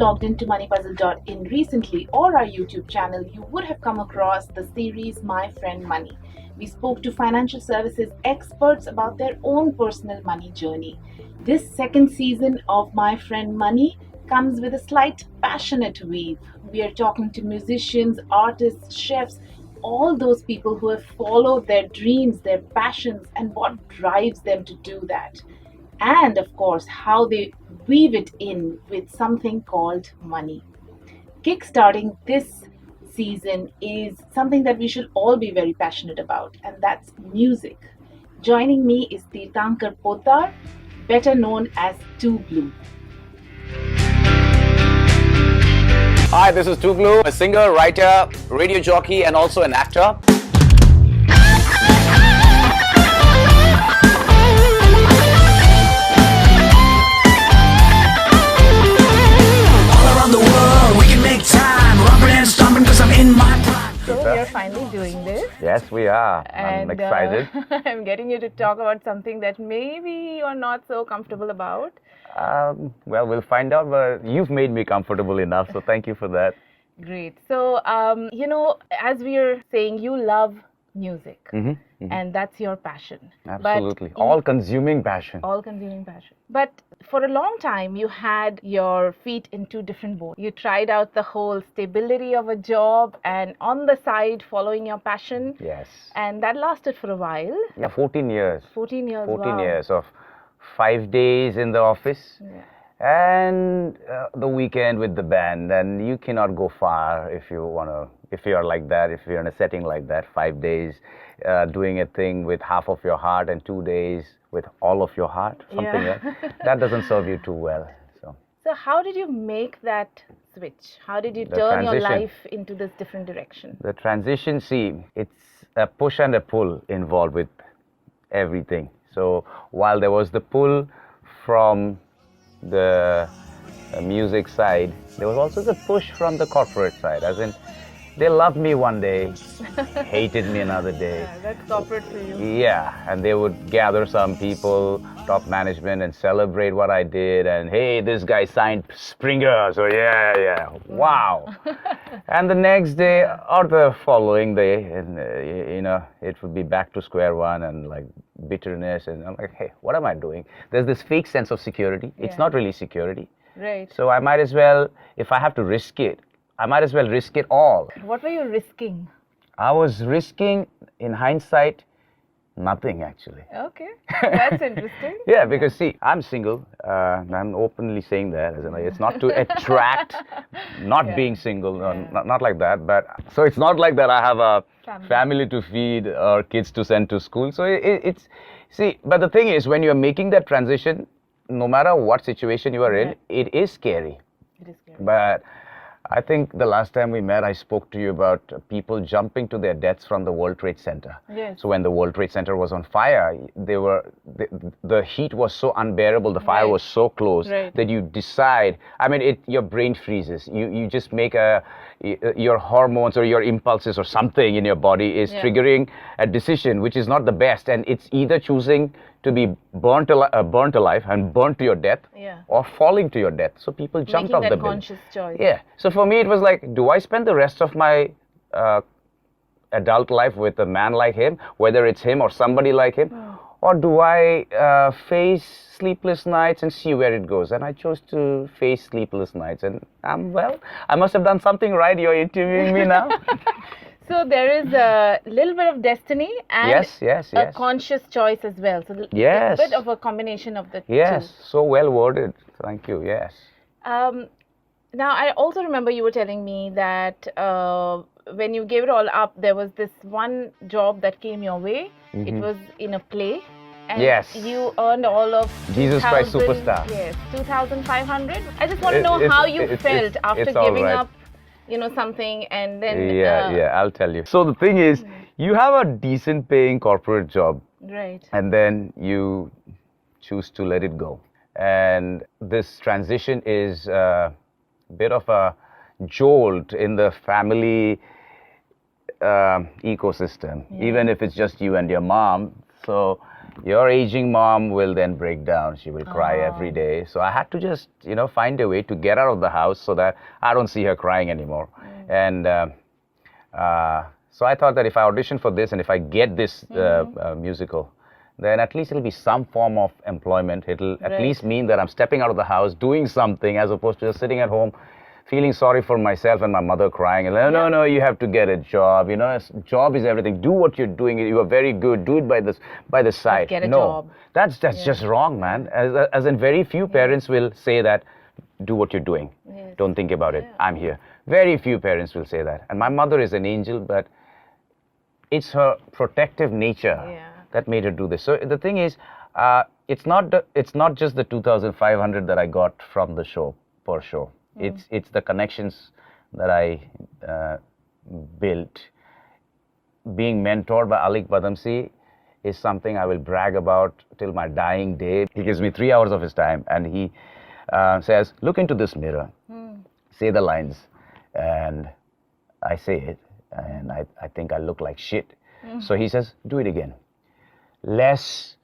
logged into moneypuzzle.in recently or our YouTube channel, you would have come across the series My Friend Money. We spoke to financial services experts about their own personal money journey. This second season of My Friend Money comes with a slight passionate weave. We are talking to musicians, artists, chefs, all those people who have followed their dreams, their passions, and what drives them to do that. And of course, how they weave it in with something called money. Kickstarting this season is something that we should all be very passionate about, and that's music. Joining me is Tirthankar Poddar, better known as Two Blue. Hi, this is Tuglu, a singer, writer, radio jockey, and also an actor. All around the world, we can make time, romping and stomping because I'm in my prime. So we are finally doing this. Yes, we are. And, I'm excited. I'm getting you to talk about something that maybe you're not so comfortable about. Well, we'll find out, but you've made me comfortable enough, so thank you for that. Great. So, as we are saying, you love music, and that's your passion. Absolutely. But All-consuming passion. All-consuming passion. But for a long time, you had your feet in two different boats. You tried out the whole stability of a job and on the side following your passion. Yes. And that lasted for a while. Yeah, 14 years. 14 years, 14 wow. years of 5 days in the office. Yeah. And the weekend with the band, and you cannot go far if you're like that, if you're in a setting like that, 5 days doing a thing with half of your heart and 2 days with all of your heart, something like that doesn't serve you too well. So how did you make that switch? How did you The turn your transition. life into this different direction? The transition, see, it's a push and a pull involved with everything. So while there was the pull from the music side, there was also the push from the corporate side, as in they loved me one day, hated me another day. Yeah, that's corporate for you. Yeah, and they would gather some people, top management, and celebrate what I did, and hey, this guy signed Springer, so yeah, wow. And the next day or the following day, and it would be back to square one and like bitterness, and I'm like, hey, what am I doing? There's this fake sense of security. It's not really security. Right. So I might as well, if I have to risk it, I might as well risk it all. What were you risking? I was risking, in hindsight, nothing actually. Okay, that's interesting. Yeah, because see, I'm single. I'm openly saying that. As in, like, it's not to attract not being single, not like that. But so it's not like that I have a family to feed or kids to send to school. So it's, see, but the thing is, when you're making that transition, no matter what situation you are in, it is scary. It is scary. But I think the last time we met, I spoke to you about people jumping to their deaths from the World Trade Center. Yes. So when the World Trade Center was on fire, the heat was so unbearable, the fire was so close that you decide, your brain freezes. You just make your hormones or your impulses or something in your body is triggering a decision which is not the best, and it's either choosing to be burnt alive and burnt to your death, or falling to your death. So people jumped off the building. Making that conscious choice. Yeah. So for me, it was like, do I spend the rest of my adult life with a man like him, whether it's him or somebody like him, or do I face sleepless nights and see where it goes? And I chose to face sleepless nights, and I must have done something right. You're interviewing me now. So there is a little bit of destiny and a conscious choice as well. So yes, a bit of a combination of the two. Yes, so well worded. Thank you. Yes. Now, I also remember you were telling me that when you gave it all up, there was this one job that came your way. It was in a play. And you earned all of Jesus Christ Superstar. Yes, 2,500. I just want to know how you felt after giving up, something, and then... I'll tell you. So the thing is, you have a decent paying corporate job. Right. And then you choose to let it go. And this transition is a bit of a jolt in the family ecosystem, even if it's just you and your mom. So your aging mom will then break down. She will cry every day. So I had to just, find a way to get out of the house so that I don't see her crying anymore. And so I thought that if I audition for this and if I get this musical, then at least it'll be some form of employment. It'll at least mean that I'm stepping out of the house, doing something, as opposed to just sitting at home, feeling sorry for myself and my mother crying. And no, you have to get a job. Job is everything. Do what you're doing. You are very good. Do it by the side. Get a job. That's just wrong, man. As in, very few parents will say that. Do what you're doing. Yes. Don't think about it. I'm here. Very few parents will say that. And my mother is an angel, but it's her protective nature that made her do this. So the thing is, it's not just the 2,500 that I got from the show per show. It's the connections that I built. Being mentored by Alik Badamsi is something I will brag about till my dying day. He gives me 3 hours of his time, and he says, look into this mirror, say the lines, and I say it, and I think I look like shit. So he says, do it again. Less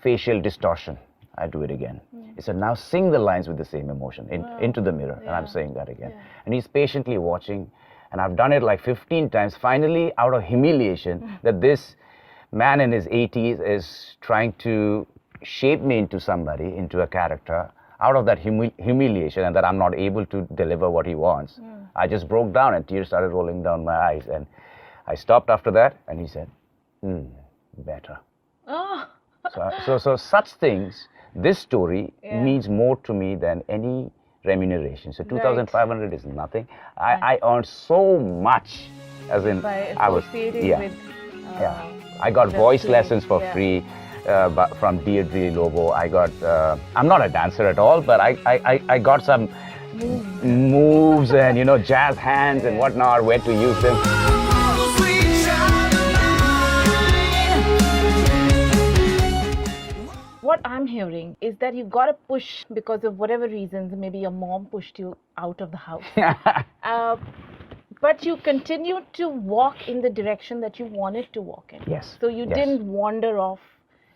facial distortion. I do it again. He said, now sing the lines with the same emotion into the mirror. And I'm saying that again. And he's patiently watching. And I've done it like 15 times. Finally, out of humiliation, that this man in his 80s is trying to shape me into somebody, into a character, out of that humiliation, and that I'm not able to deliver what he wants. I just broke down and tears started rolling down my eyes. And I stopped after that, and he said, better. Oh. So such things, this story means more to me than any remuneration. So 2,500 is nothing. I earned so much, as in by I was associating with I got voice lessons for free from Deirdre Lobo. I got I'm not a dancer at all, but I got some moves and jazz hands and whatnot, where to use them. What I'm hearing is that you got to push because of whatever reasons. Maybe your mom pushed you out of the house. But you continued to walk in the direction that you wanted to walk in. Yes. So you didn't wander off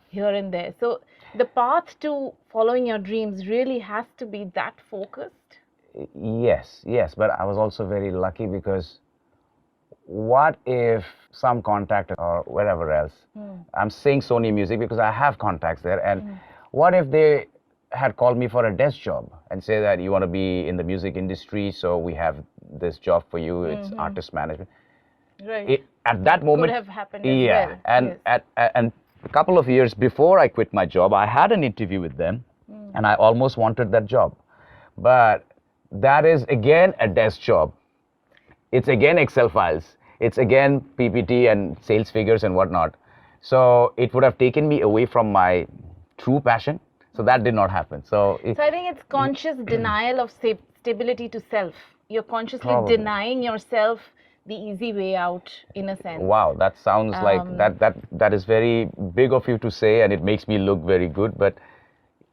here and there. So the path to following your dreams really has to be that focused. Yes. But I was also very lucky, because what if some contact or wherever else, I'm saying Sony Music because I have contacts there, and what if they had called me for a desk job and say that you want to be in the music industry, so we have this job for you, it's artist management. Right. At that moment, could have happened as well. And and a couple of years before I quit my job, I had an interview with them, and I almost wanted that job. But that is again a desk job. It's again Excel files. It's again PPT and sales figures and whatnot. So it would have taken me away from my true passion. So that did not happen. So I think it's conscious denial of stability to self. You're consciously denying yourself the easy way out, in a sense. Wow, that sounds like that is very big of you to say, and it makes me look very good. But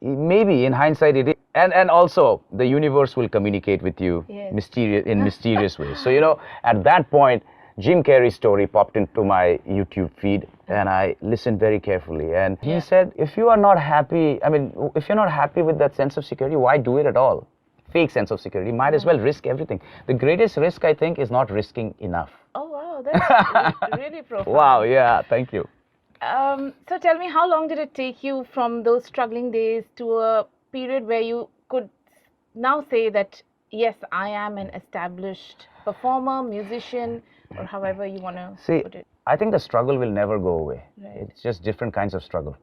maybe in hindsight it is. And also the universe will communicate with you in mysterious ways. So at that point, Jim Carrey's story popped into my YouTube feed, and I listened very carefully. And he said, if you're not happy with that sense of security, why do it at all? Fake sense of security. Might as well risk everything. The greatest risk, I think, is not risking enough. Oh, wow. That's really profound. Wow, yeah. Thank you. So tell me, how long did it take you from those struggling days to a period where you could now say that, yes, I am an established performer, musician, or however you want to put it? I think the struggle will never go away. Right. It's just different kinds of struggle.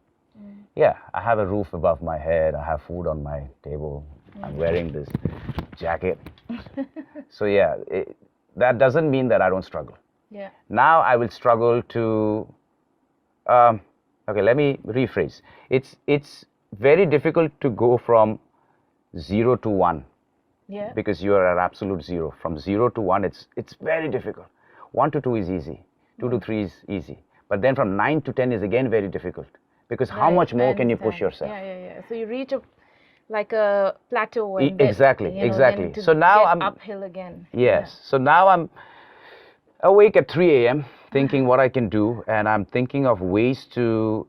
Yeah, I have a roof above my head. I have food on my table. I'm wearing this jacket. So yeah, that doesn't mean that I don't struggle. Yeah. Now I will struggle to, okay, let me rephrase. It's very difficult to go from 0 to 1. Yeah. Because you are at absolute 0. From 0 to 1, it's very difficult. 1 to 2 is easy. 2 to 3 is easy. But then from 9 to 10 is again very difficult. Because how much more can you push yourself? Yeah. So you reach like a plateau. And exactly. Then So now I'm uphill again. Yes. So now I'm awake at 3 a.m. thinking what I can do, and I'm thinking of ways to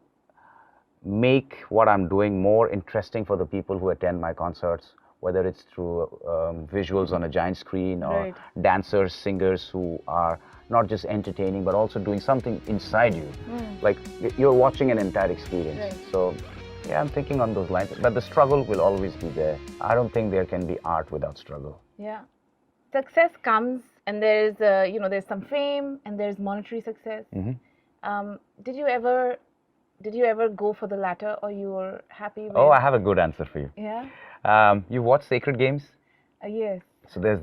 make what I'm doing more interesting for the people who attend my concerts, whether it's through visuals on a giant screen or dancers, singers who are not just entertaining but also doing something inside you. Like you're watching an entire experience. So yeah, I'm thinking on those lines. But the struggle will always be there. I don't think there can be art without struggle. Yeah. Success comes and there's, there's some fame and there's monetary success. Did you ever go for the latter, or you were happy with... Oh, I have a good answer for you. Yeah? You watch Sacred Games? Yes. So there's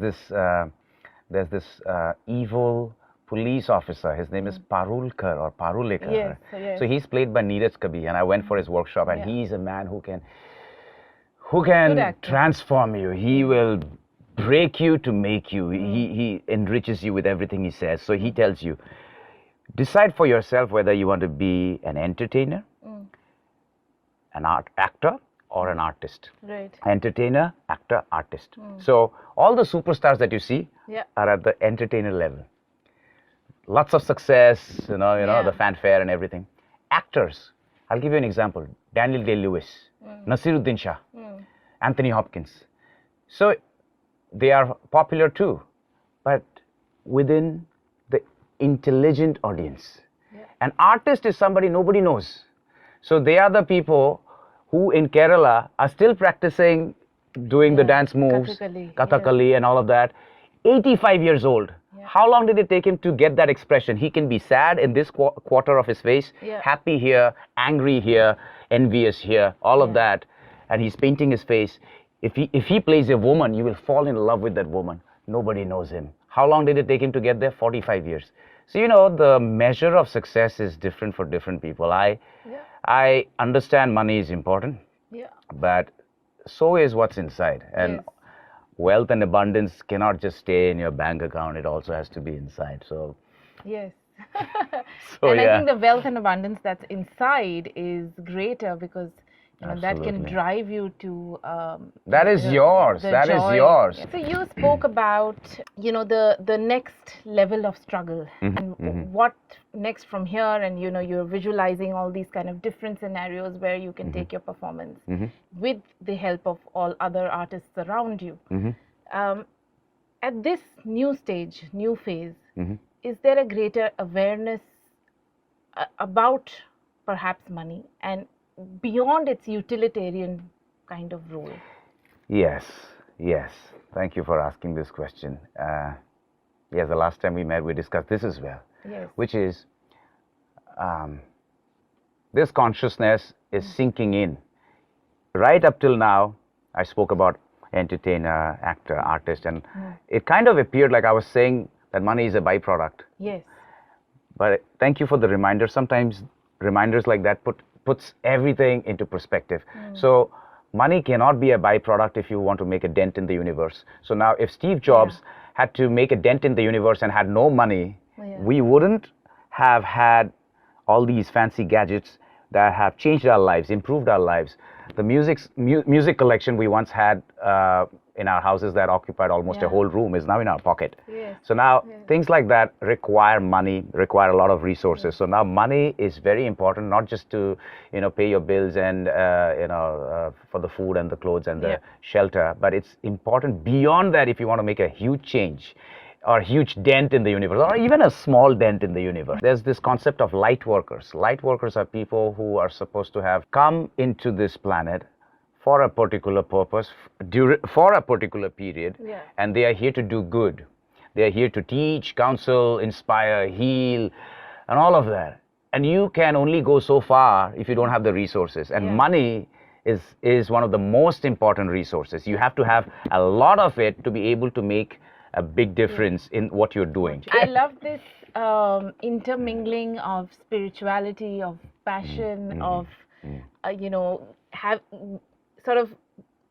this evil police officer. His name is Parulkar or Parulekar. Yes. So he's played by Neeraj Kabi, and I went for his workshop, and he's a man who can transform you. He will break you to make you. He enriches you with everything he says. So he tells you, decide for yourself whether you want to be an entertainer, an actor, or an artist. Right. Entertainer, actor, artist. So all the superstars that you see are at the entertainer level. Lots of success, the fanfare and everything. Actors, I'll give you an example. Daniel Day-Lewis, Nasiruddin Shah, Anthony Hopkins. So they are popular too, but within the intelligent audience. An artist is somebody nobody knows. So they are the people who in Kerala are still practicing doing the dance moves, Kathakali and all of that. 85 years old. How long did it take him to get that expression? He can be sad in this quarter of his face, happy here, angry here, envious here, all of that. And he's painting his face. If he plays a woman, you will fall in love with that woman. Nobody knows him. How long did it take him to get there? 45 years. So, the measure of success is different for different people. I understand money is important, but so is what's inside. And wealth and abundance cannot just stay in your bank account. It also has to be inside. So yes. So, and I think the wealth and abundance that's inside is greater because that can drive you to that is yours. That is yours. So you spoke about the next level of struggle and what next from here, and you're visualizing all these kind of different scenarios where you can take your performance with the help of all other artists around you. At this new stage, new phase, is there a greater awareness about perhaps money and beyond its utilitarian kind of role? Yes. Thank you for asking this question. Yes, the last time we met, we discussed this as well. Yes. Which is, this consciousness is sinking in. Right up till now, I spoke about entertainer, actor, artist, and it kind of appeared like I was saying that money is a byproduct. Yes. But thank you for the reminder. Sometimes reminders like that puts everything into perspective. So money cannot be a byproduct if you want to make a dent in the universe. So now if Steve Jobs had to make a dent in the universe and had no money, we wouldn't have had all these fancy gadgets that have changed our lives, improved our lives. The music collection we once had in our houses that occupied almost a whole room is now in our pocket. So now things like that require money, require a lot of resources. So now money is very important, not just to pay your bills and for the food and the clothes and the shelter, but it's important beyond that if you want to make a huge change or a huge dent in the universe, or even a small dent in the universe. There's this concept of light workers. Light workers are people who are supposed to have come into this planet for a particular purpose, for a particular period, and they are here to do good. They are here to teach, counsel, inspire, heal, and all of that. And you can only go so far if you don't have the resources. And money is one of the most important resources. You have to have a lot of it to be able to make a big difference in what you're doing. I love this intermingling of spirituality, of passion, of have sort of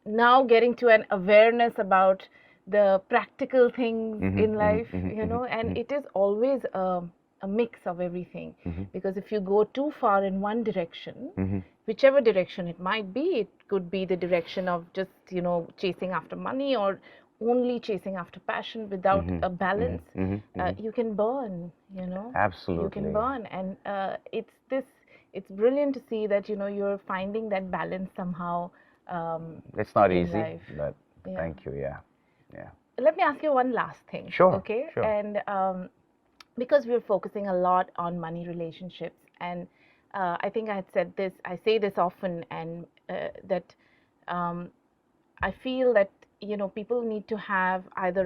now getting to an awareness about the practical things in life, and it is always a mix of everything. Because if you go too far in one direction, whichever direction it might be, it could be the direction of just chasing after money or only chasing after passion without a balance, you can burn, Absolutely. You can burn. And it's this it's brilliant to see that you're finding that balance somehow. It's not in easy, life. but Yeah. thank you. Yeah. Let me ask you one last thing. Sure, Okay. sure. And because we're focusing a lot on money relationships, and I think I had said this, I say this often, and that I feel that people need to have either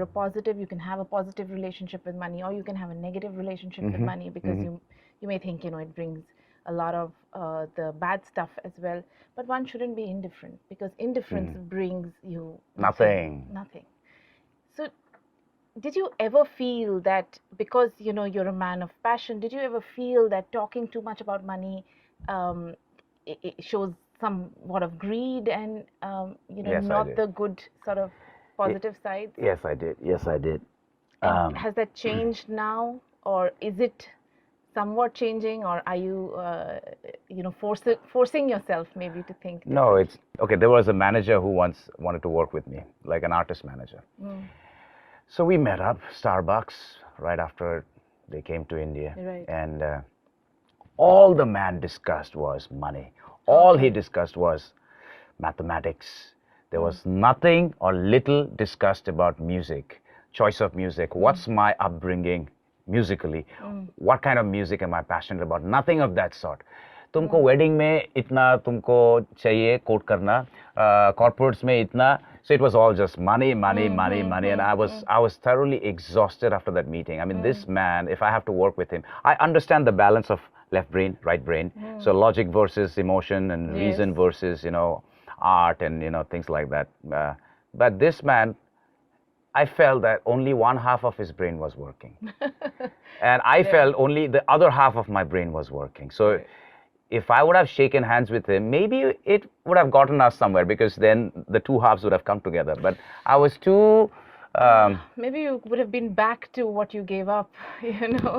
you can have a positive relationship with money, or you can have a negative relationship with money, because you may think it brings a lot of the bad stuff as well, but one shouldn't be indifferent, because indifference brings you Nothing. So did you ever feel that, because you're a man of passion, did you ever feel that talking too much about money it shows somewhat of greed, and Yes, I not did. the good sort of positive sides? Yes, I did. And has that changed now, or is it somewhat changing, or are you forcing yourself maybe to think No, differently? it's okay. There was a manager who once wanted to work with me, like an artist manager. So we met up Starbucks right after they came to India, Right. and all the man discussed was money. All he discussed was mathematics. There was nothing or little discussed about music, choice of music. What's my upbringing musically? What kind of music am I passionate about? Nothing of that sort. तुमको wedding में इतना तुमको चाहिए coat करना, corporates में इतना. So it was all just money, and I was thoroughly exhausted after that meeting. I mean, this man, if I have to work with him, I understand the balance of left brain, right brain. So logic versus emotion, and reason versus art, and things like that. But this man, I felt that only one half of his brain was working, and I felt only the other half of my brain was working. So if I would have shaken hands with him, maybe it would have gotten us somewhere, because then the two halves would have come together. But I was too. Maybe you would have been back to what you gave up,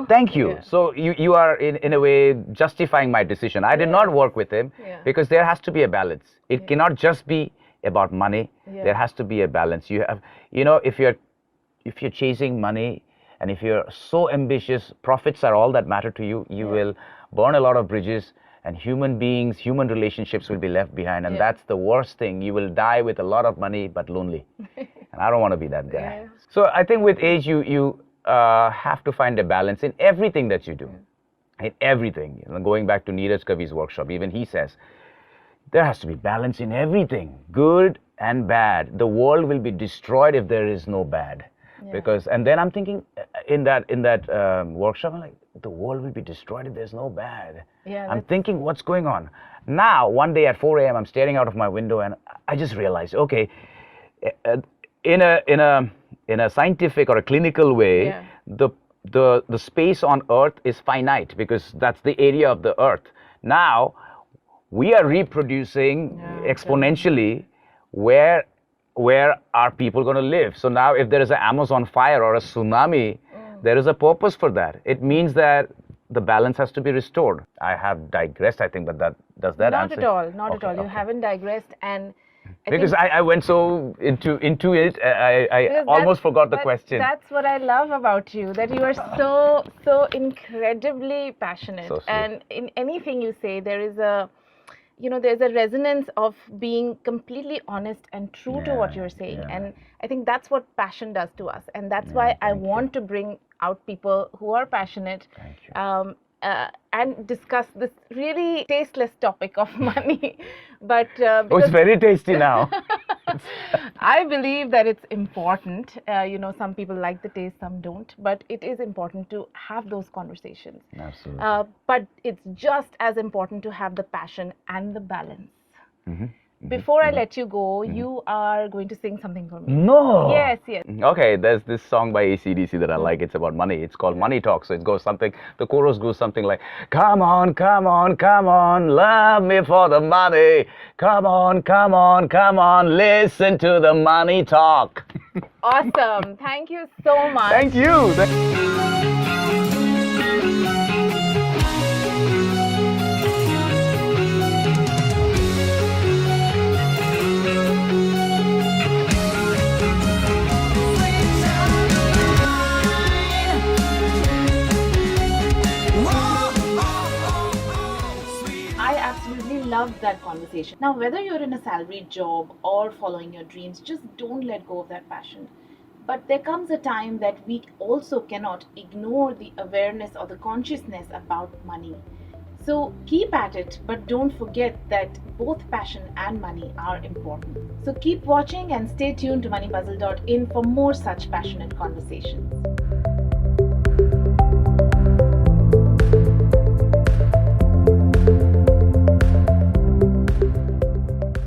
Thank you. Yeah. So you are in a way justifying my decision. I did not work with him because there has to be a balance. It cannot just be about money. There has to be a balance. You have, if you're chasing money, and if you're so ambitious, profits are all that matter to you, you will burn a lot of bridges, and human beings, human relationships will be left behind, and that's the worst thing. You will die with a lot of money but lonely, and I don't want to be that guy. So I think with age, you have to find a balance in everything that you do, in everything. Going back to Neeraj Kavi's workshop, even he says there has to be balance in everything, good and bad. The world will be destroyed if there is no bad. Because, and then I'm thinking in that workshop, I'm like, the world will be destroyed if there's no bad. I'm thinking, what's going on? Now, one day at 4 a.m., I'm staring out of my window, and I just realized, okay, in a scientific or a clinical way, the space on Earth is finite, because that's the area of the Earth. Now, we are reproducing exponentially. Where are people going to live? So now if there is an Amazon fire or a tsunami, there is a purpose for that. It means that the balance has to be restored. I have digressed, I think, but does that answer? Not at all. You haven't digressed, and because I went so into it, I almost forgot the question. That's what I love about you, that you are so incredibly passionate. So sweet. And in anything you say, there is there's a resonance of being completely honest and true to what you're saying. And I think that's what passion does to us. And that's why I want to bring out people who are passionate and discuss this really tasteless topic of money. But it's very tasty now. I believe that it's important. Some people like the taste, some don't. But it is important to have those conversations. Absolutely. But it's just as important to have the passion and the balance. Before I let you go, you are going to sing something for me. No. Yes. Okay, there's this song by AC/DC that I like. It's about money. It's called Money Talk. So it goes something, the chorus goes something like, come on, come on, come on, love me for the money. Come on, come on, come on, listen to the money talk. Awesome. Thank you so much. Thank you. loved that conversation. Now, whether you're in a salaried job or following your dreams, just don't let go of that passion. But there comes a time that we also cannot ignore the awareness or the consciousness about money. So keep at it, but don't forget that both passion and money are important. So keep watching and stay tuned to moneypuzzle.in for more such passionate conversations.